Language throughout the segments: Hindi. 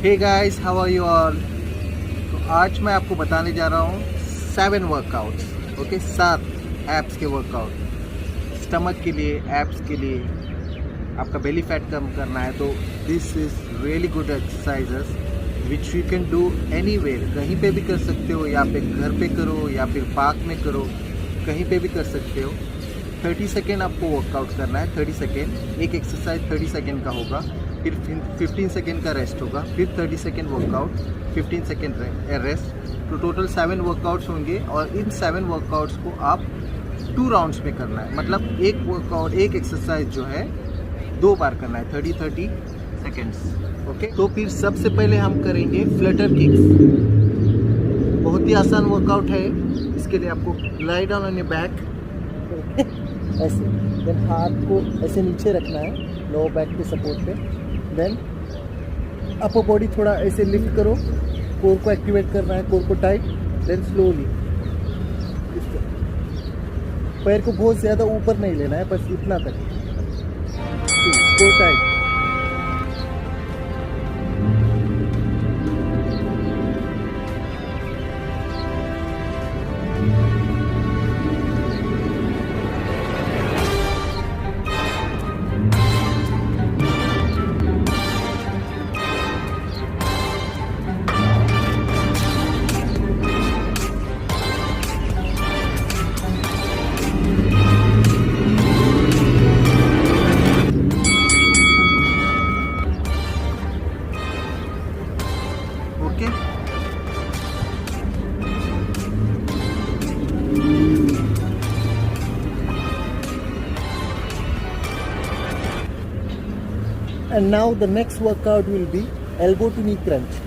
Hey guys, how are you all. तो आज मैं आपको बताने जा रहा हूँ 7 वर्कआउट्स। ओके, 7 एब्स के वर्कआउट। स्टमक के लिए, एब्स के लिए, आपका बेली फैट कम करना है तो this is really good exercises which you can do anywhere. कहीं पे भी कर सकते हो, या फिर घर पे करो या फिर पार्क में करो, कहीं पे भी कर सकते हो। 30 सेकेंड आपको वर्कआउट करना है। 30 सेकेंड एक एक्सरसाइज 30 सेकेंड का होगा, फिर 15 सेकेंड का रेस्ट होगा, फिर 30 सेकेंड वर्कआउट, 15 सेकेंड रेस्ट। तो टोटल 7 वर्कआउट्स होंगे और इन 7 वर्कआउट्स को आप 2 राउंड्स में करना है। मतलब एक वर्कआउट, एक एक्सरसाइज जो है 2 बार करना है, 30 सेकेंड्स। ओके, तो फिर सबसे पहले हम करेंगे फ्लटर किक्स। बहुत ही आसान वर्कआउट है। इसके लिए आपको lie down on your back, ऐसे। देन हाथ को ऐसे नीचे रखना है लोअर बैक के सपोर्ट पे। देन अपर बॉडी थोड़ा ऐसे लिफ्ट करो, कोर को एक्टिवेट करना है, कोर को टाइट। देन स्लोली पैर को बहुत ज़्यादा ऊपर नहीं लेना है, बस इतना तक। Core tight. Okay. And now the next workout will be elbow to knee crunch.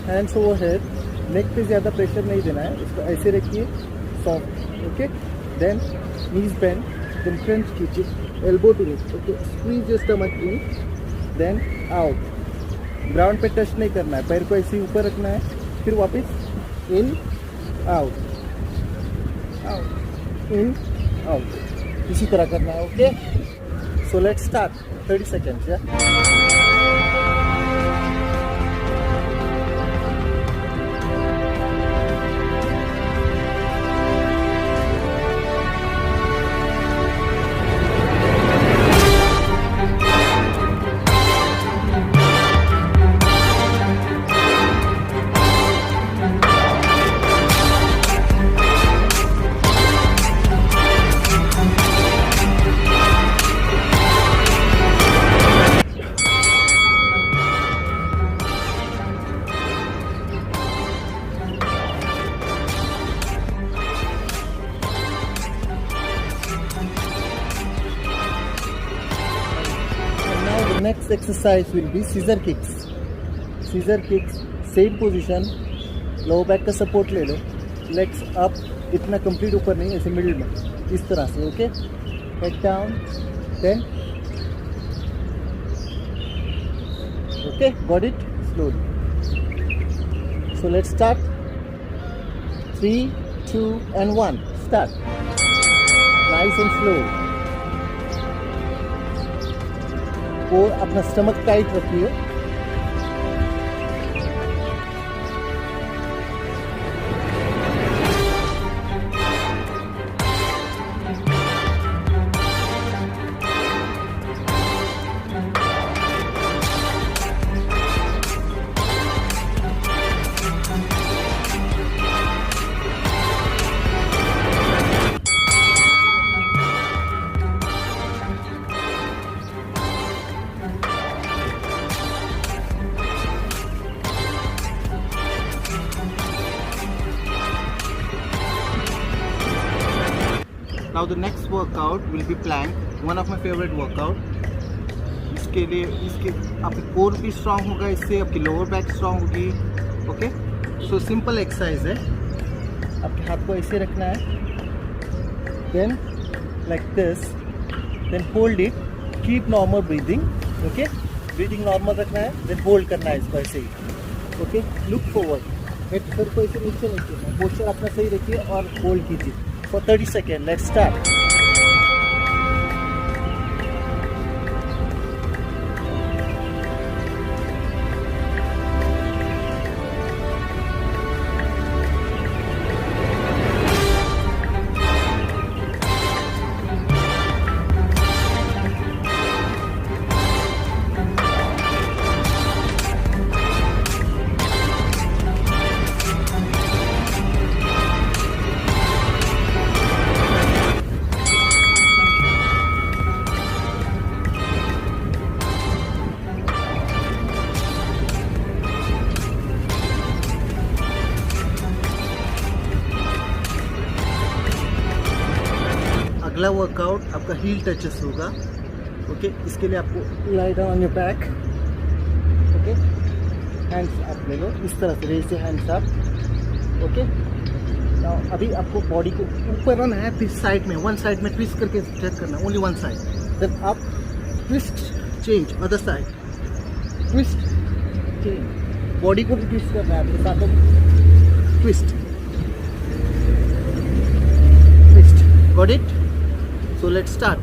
Hands overhead, neck पे ज़्यादा प्रेशर नहीं देना है, इसको ऐसे रखिए, soft. Okay, then knees bend, then crunch कीजिए, elbow to knee. Okay, squeeze your stomach in, then out. Ground पे टच नहीं करना है, पैर को ऐसे ही ऊपर रखना है, फिर वापस in out, out in out, इसी तरह करना है। Okay, so let's start. 30 seconds. या next exercise will be scissor kicks. Scissor kicks, same position, lower back का सपोर्ट ले लो, legs up, इतना कंप्लीट ऊपर नहीं, ऐसे मिडिल में, इस तरह से। Okay, head down, then okay, got it? Slowly. So let's start. 3, 2 and 1. Start. Nice and slow. और अपना स्टमक टाइट रखिए। Now the next workout will be plank, one of my favorite workout. इसके लिए आपकी कोर भी स्ट्रांग होगा, इससे आपकी लोअर बैक स्ट्रांग होगी। ओके, सो सिंपल एक्सरसाइज है। आपके हाथ को ऐसे रखना है, then like this, then hold it, keep normal breathing. Okay, breathing normal रखना है, देन होल्ड करना है इसको ऐसे ही। ओके, लुक फॉरवर्ड, हेड सर को ऐसे नीचे नहीं करना, पोस्चर अपना सही रखिए और होल्ड कीजिए for 30 seconds. Let's start. अगला वर्कआउट आपका हील टचेस होगा। ओके, इसके लिए आपको lie down on your back. Okay, hands up ले लो इस तरह से, रेज से हैंड्स अप। ओके, अभी आपको बॉडी को ऊपर रखना है, फिर साइड में वन साइड में ट्विस्ट करके स्ट्रेच करना, ओनली वन साइड। देन आप twist change other side, twist change, body को भी ट्विस्ट करना है आपके साथ में, twist twist. Got it? So let's start.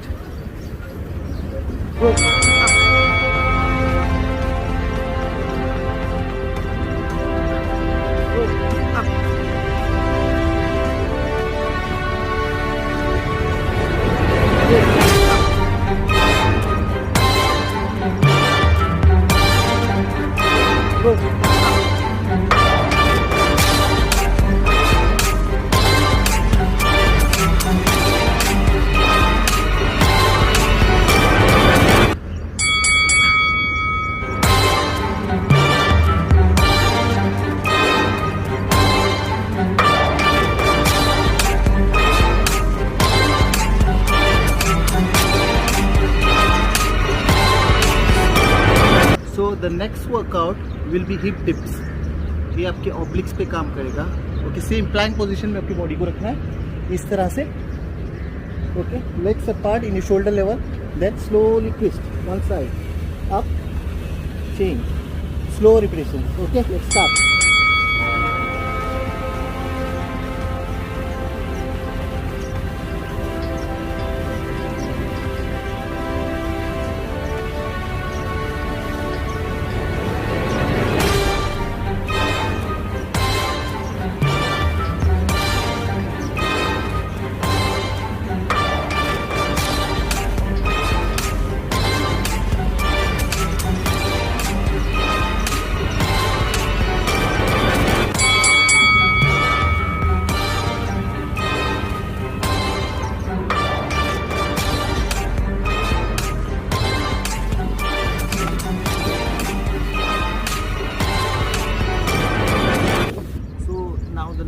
So the next workout will B hip dips. ये आपके ऑब्लिक्स पे काम करेगा। ओके, सेम प्लैंक पोजीशन में आपकी बॉडी को रखना है इस तरह से। Okay, legs apart in your shoulder level, then slowly twist one side up, change, slow repetition. Okay, let's start.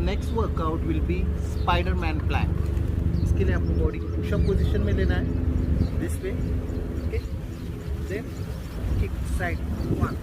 Next workout will be Spiderman plank. इसके लिए आपको बॉडी को पुशअप पोजीशन में लेना है this way. Okay, then kick side one,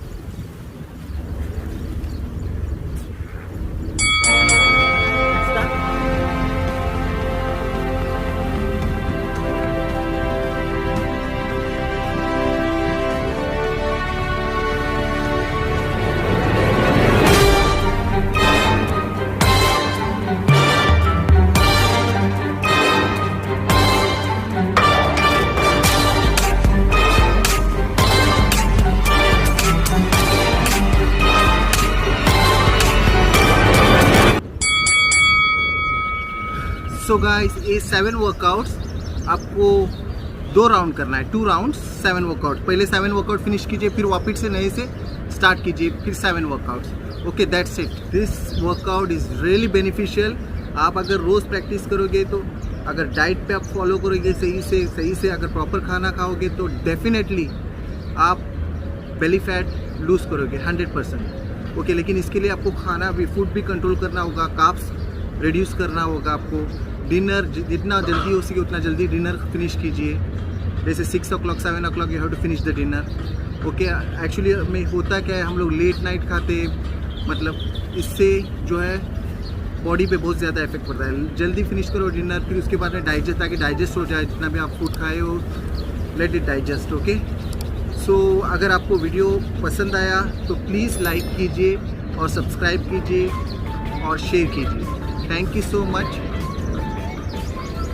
so guys, ये 7 वर्कआउट्स आपको 2 राउंड करना है, 2 राउंड्स 7 वर्कआउट। पहले 7 वर्कआउट फिनिश कीजिए, फिर वापस से नए से स्टार्ट कीजिए, फिर 7 workouts. Okay, that's it. This workout is really beneficial. आप अगर रोज़ प्रैक्टिस करोगे तो, अगर डाइट पे आप फॉलो करोगे सही से अगर प्रॉपर खाना खाओगे तो डेफिनेटली आप बेली फैट लूज़ करोगे 100%। ओके, लेकिन इसके लिए आपको खाना भी, फूड भी कंट्रोल करना होगा, कार्ब्स रिड्यूस करना होगा आपको। डिनर जितना जल्दी हो सके उतना जल्दी डिनर फिनिश कीजिए। जैसे 6 o'clock 7 o'clock you have to finish the dinner. Okay, actually में होता क्या है, हम लोग लेट नाइट खाते, मतलब इससे जो है बॉडी पे बहुत ज़्यादा इफेक्ट पड़ता है। जल्दी फिनिश करो डिनर, फिर उसके बाद में डाइजेस्ट, ताकि डाइजेस्ट हो जाए जितना भी आप फूड खाए हो, लेट इट डाइजेस्ट। ओके, सो अगर आपको वीडियो पसंद आया तो प्लीज़ लाइक कीजिए और सब्सक्राइब कीजिए और शेयर कीजिए। Thank you so much.